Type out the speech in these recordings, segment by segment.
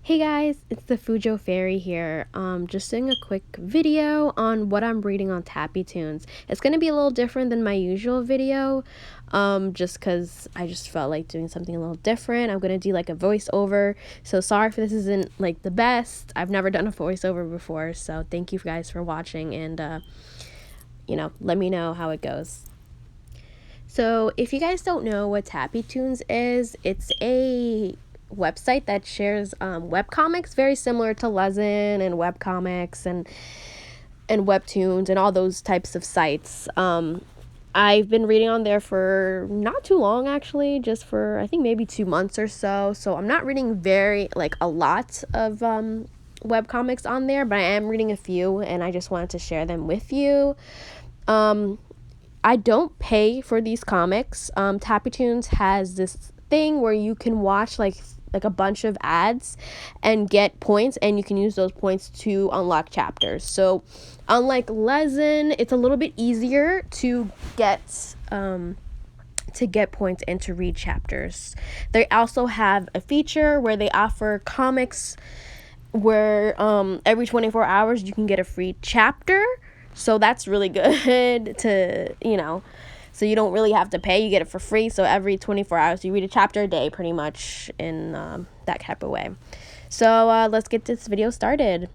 Hey guys, it's the Fujo Fairy here. Just doing a quick video on what I'm reading on Tappytoons. It's gonna be a little different than my usual video, just cause I just felt like doing something a little different. I'm gonna do like a voiceover, so sorry if this isn't like the best. I've never done a voiceover before, so thank you guys for watching and let me know how it goes. So if you guys don't know what Tappytoons is, it's a website that shares webcomics, very similar to Lezen and webcomics and webtoons and all those types of sites. I've been reading on there for not too long, actually, just for I think maybe 2 months or so. So I'm not reading a lot of webcomics on there, but I am reading a few and I just wanted to share them with you. I don't pay for these comics. Tappytoons has this thing where you can watch like a bunch of ads and get points, and you can use those points to unlock chapters. So unlike Lezen, it's a little bit easier to get points and to read chapters. They also have a feature where they offer comics where every 24 hours you can get a free chapter. So that's really good so you don't really have to pay. You get it for free. So every 24 hours you read a chapter a day, pretty much, in that type of way. So let's get this video started.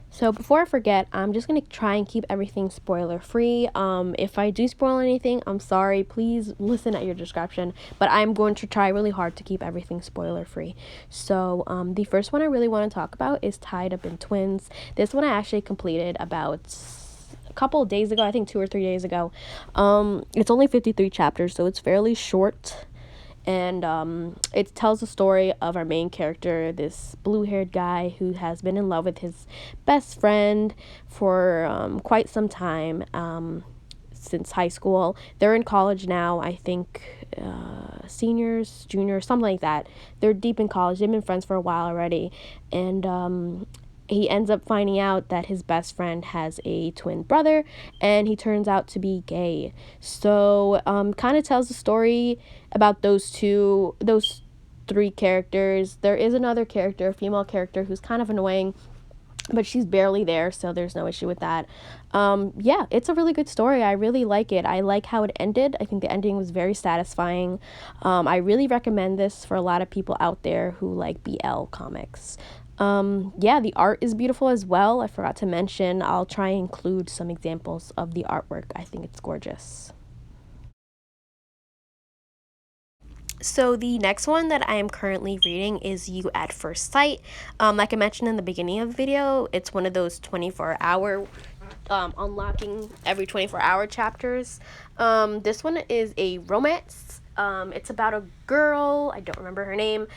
So before I forget, I'm just going to try and keep everything spoiler free. If I do spoil anything, I'm sorry. Please listen at your discretion. But I'm going to try really hard to keep everything spoiler free. So the first one I really want to talk about is Tied Up in Twins. This one I actually completed about a couple of days ago. I think 2 or 3 days ago. It's only 53 chapters, so it's fairly short. And it tells the story of our main character, this blue-haired guy who has been in love with his best friend for quite some time, since high school. They're in college now, I think seniors, juniors, something like that. They're deep in college. They've been friends for a while already. And he ends up finding out that his best friend has a twin brother, and he turns out to be gay. So kind of tells the story about those three characters. There is another character, a female character, who's kind of annoying, but she's barely there, so there's no issue with that. Yeah, it's a really good story. I really like it. I like how it ended. I think the ending was very satisfying. I really recommend this for a lot of people out there who like BL comics. Yeah, the art is beautiful as well. I forgot to mention, I'll try and include some examples of the artwork. I think it's gorgeous. So the next one that I am currently reading is You at First Sight. Like I mentioned in the beginning of the video, it's one of those 24-hour unlocking every 24-hour chapters. This one is a romance. It's about a girl, I don't remember her name,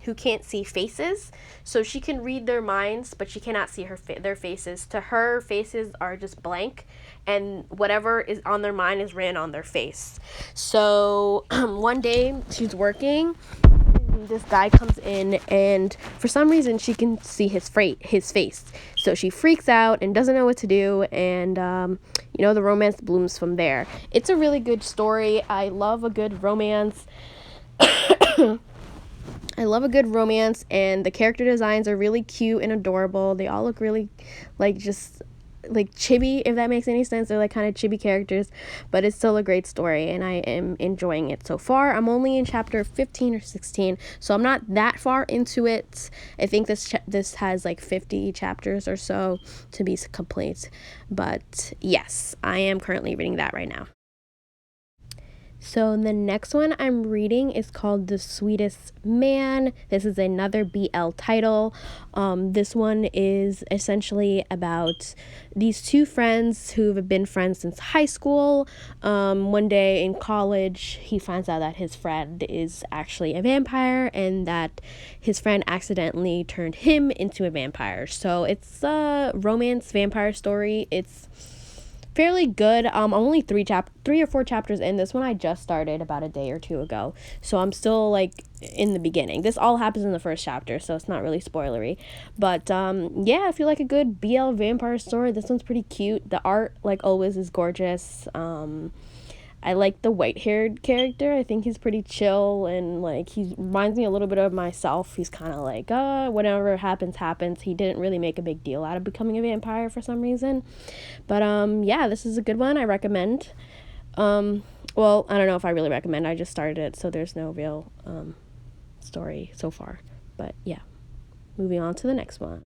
who can't see faces, so she can read their minds, but she cannot see their faces. To her, faces are just blank, and whatever is on their mind is written on their face. So one day she's working, and this guy comes in, and for some reason she can see his face. So she freaks out and doesn't know what to do, and the romance blooms from there. It's a really good story. I love a good romance. I love a good romance, and the character designs are really cute and adorable. They all look really just chibi, if that makes any sense. They're like kind of chibi characters, but it's still a great story, and I am enjoying it so far. I'm only in chapter 15 or 16, so I'm not that far into it. I think this has like 50 chapters or so to be complete, but yes, I am currently reading that right now. So the next one I'm reading is called The Sweetest Man. This is another BL title. This one is essentially about these two friends who have been friends since high school. One day in college, he finds out that his friend is actually a vampire, and that his friend accidentally turned him into a vampire. So it's a romance vampire story. It's fairly good. I'm only 3 or 4 chapters in. This one I just started about a day or 2 ago, so I'm still like in the beginning. This all happens in the first chapter, so it's not really spoilery, but yeah, if you like a good BL vampire story, this one's pretty cute. The art, like always, is gorgeous. I like the white-haired character. I think he's pretty chill, and like he reminds me a little bit of myself. He's kind of like, whatever happens happens. He didn't really make a big deal out of becoming a vampire for some reason. But yeah, this is a good one. I recommend. Well, I don't know if I really recommend. I just started it, so there's no real story so far. But yeah, moving on to the next one.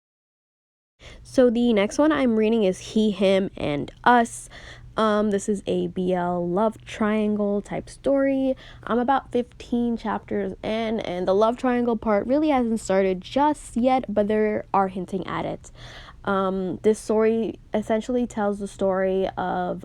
So the next one I'm reading is He, Him, and Us. This is a BL love triangle type story. I'm about 15 chapters in, and the love triangle part really hasn't started just yet, but they are hinting at it. This story essentially tells the story of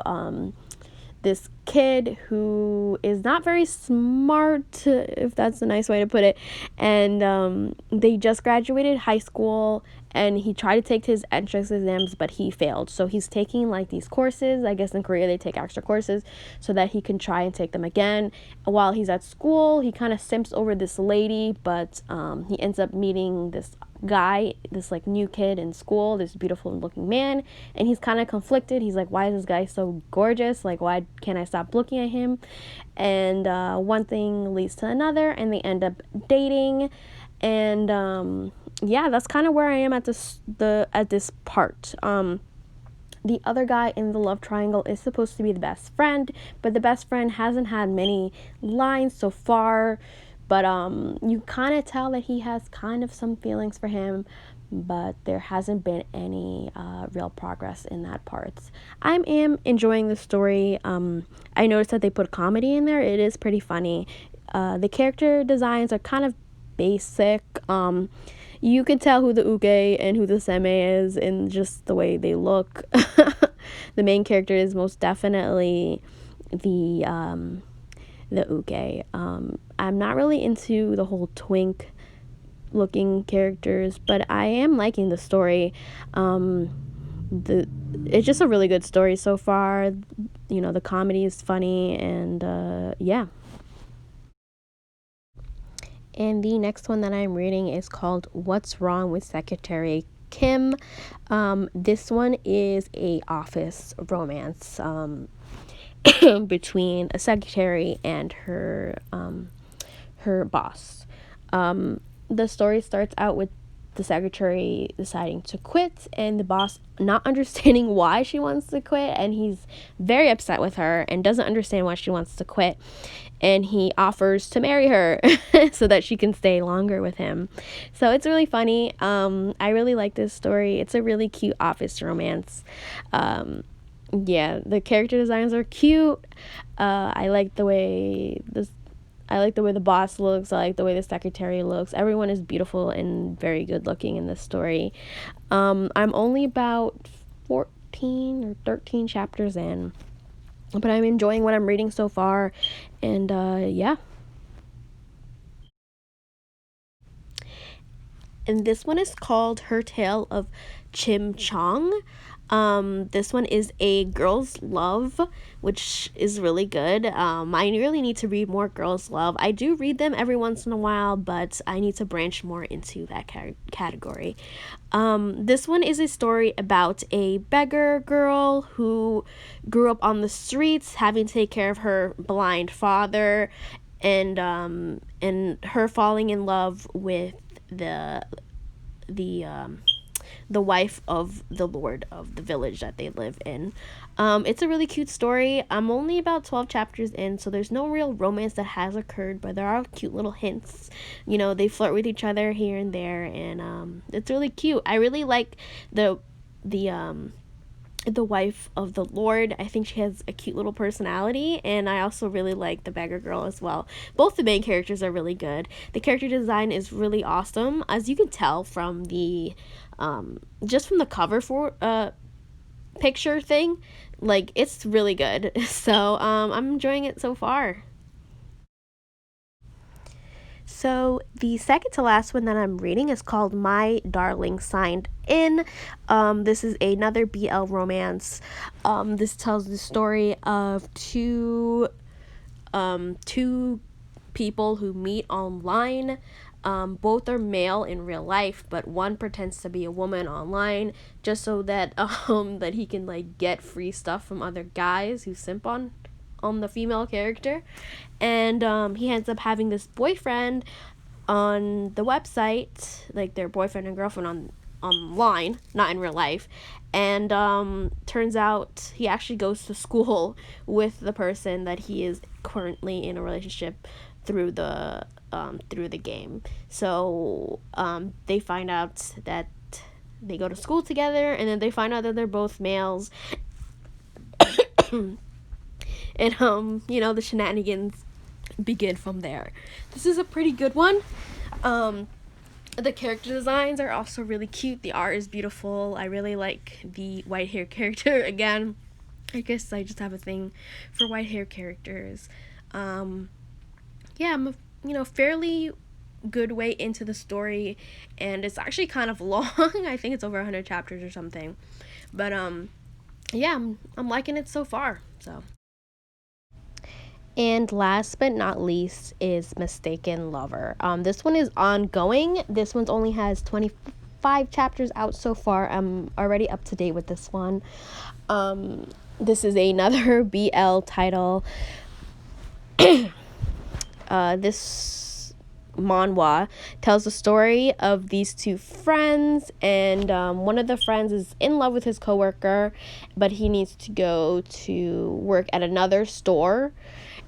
this kid who is not very smart, if that's a nice way to put it, and they just graduated high school, and he tried to take his entrance exams, but he failed. So he's taking like these courses. I guess in Korea they take extra courses so that he can try and take them again. While he's at school, he kind of simps over this lady, but he ends up meeting this guy, this like new kid in school, this beautiful looking man, and he's kind of conflicted. He's like, why is this guy so gorgeous? Like, why can't I stop looking at him? And one thing leads to another, and they end up dating. And yeah, that's kind of where I am at this part. The other guy in the love triangle is supposed to be the best friend, but the best friend hasn't had many lines so far. But you kind of tell that he has kind of some feelings for him, but there hasn't been any real progress in that part. I am enjoying the story. I noticed that they put comedy in there. It is pretty funny. The character designs are kind of basic. You can tell who the uke and who the seme is in just the way they look. The main character is most definitely the uke. I'm not really into the whole twink looking characters, but I am liking the story. It's just a really good story so far. You know, the comedy is funny, and yeah. And the next one that I'm reading is called What's Wrong with Secretary Kim. This one is a office romance between a secretary and her boss. The story starts out with the secretary deciding to quit and the boss not understanding why she wants to quit, and he's very upset with her and doesn't understand why she wants to quit, and he offers to marry her so that she can stay longer with him. So it's really funny. I really like this story. It's a really cute office romance. Yeah, the character designs are cute. I like the way the boss looks. I like the way the secretary looks. Everyone is beautiful and very good looking in this story. I'm only about 14 or 13 chapters in, but I'm enjoying what I'm reading so far, and yeah. And this one is called Her Tale of Chim Chong. This one is a girl's love, which is really good. I really need to read more girls' love. I do read them every once in a while, but I need to branch more into that category. This one is a story about a beggar girl who grew up on the streets, having to take care of her blind father, and her falling in love with the wife of the lord of the village that they live in. It's a really cute story. I'm only about 12 chapters in, so there's no real romance that has occurred, but there are cute little hints. You know, they flirt with each other here and there, and it's really cute. I really like the wife of the lord. I think she has a cute little personality, and I also really like the beggar girl as well. Both the main characters are really good. The character design is really awesome, as you can tell from the just from the cover for picture thing. Like, it's really good. So I'm enjoying it so far. So the second to last one that I'm reading is called My Darling Signed In. This is another BL romance. This tells the story of two people who meet online. Both are male in real life, but one pretends to be a woman online just so that that he can like get free stuff from other guys who simp on on the female character, and he ends up having this boyfriend on the website, like their boyfriend and girlfriend online, not in real life. And turns out he actually goes to school with the person that he is currently in a relationship through the game. So they find out that they go to school together, and then they find out that they're both males. And the shenanigans begin from there. This is a pretty good one. The character designs are also really cute. The art is beautiful. I really like the white hair character again. I guess I just have a thing for white hair characters. I'm a fairly good way into the story, and it's actually kind of long. I think it's over 100 chapters or something. But I'm liking it so far. So. And last but not least is Mistaken Lover. This one is ongoing. This one only has 25 chapters out so far. I'm already up to date with this one. This is another BL title. This manhwa tells the story of these two friends, and one of the friends is in love with his coworker, but he needs to go to work at another store.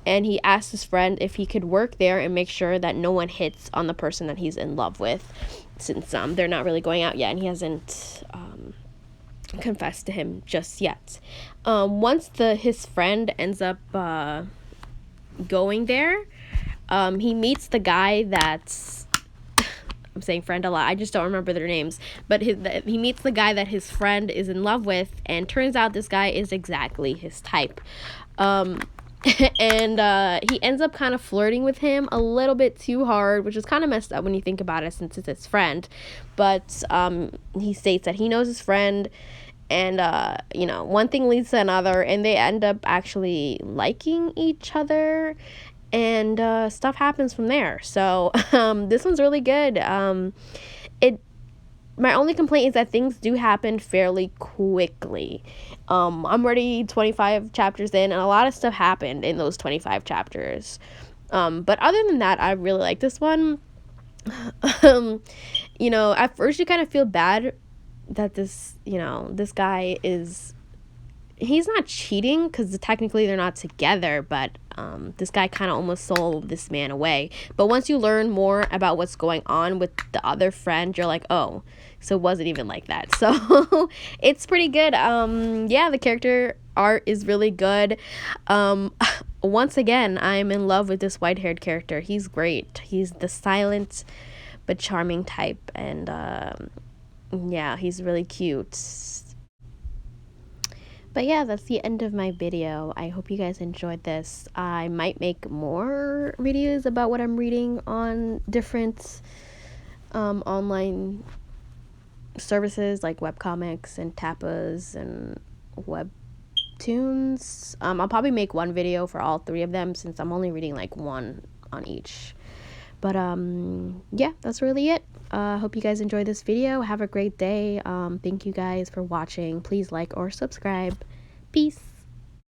And he asked his friend if he could work there and make sure that no one hits on the person that he's in love with, since they're not really going out yet and he hasn't confessed to him just yet. Once his friend ends up going there, he meets the guy that's I'm saying friend a lot. I just don't remember their names. But he meets the guy that his friend is in love with, and turns out this guy is exactly his type. And he ends up kind of flirting with him a little bit too hard, which is kind of messed up when you think about it, since it's his friend. But he states that he knows his friend, and one thing leads to another, and they end up actually liking each other, and stuff happens from there. So this one's really good. My only complaint is that things do happen fairly quickly. I'm already 25 chapters in, and a lot of stuff happened in those 25 chapters. But other than that, I really like this one. At first you kind of feel bad that this guy he's not cheating, because technically they're not together, but this guy kind of almost sold this man away. But once you learn more about what's going on with the other friend, you're like, oh, so it wasn't even like that. So it's pretty good. The character art is really good. Once again, I'm in love with this white-haired character. He's great. He's the silent but charming type, and he's really cute. But yeah, that's the end of my video. I hope you guys enjoyed this. I might make more videos about what I'm reading on different online services like webcomics and Tappas and Webtoons. I'll probably make one video for all three of them, since I'm only reading like one on each. But that's really it. Hope you guys enjoyed this video. Have a great day. Thank you guys for watching. Please like or subscribe. Peace.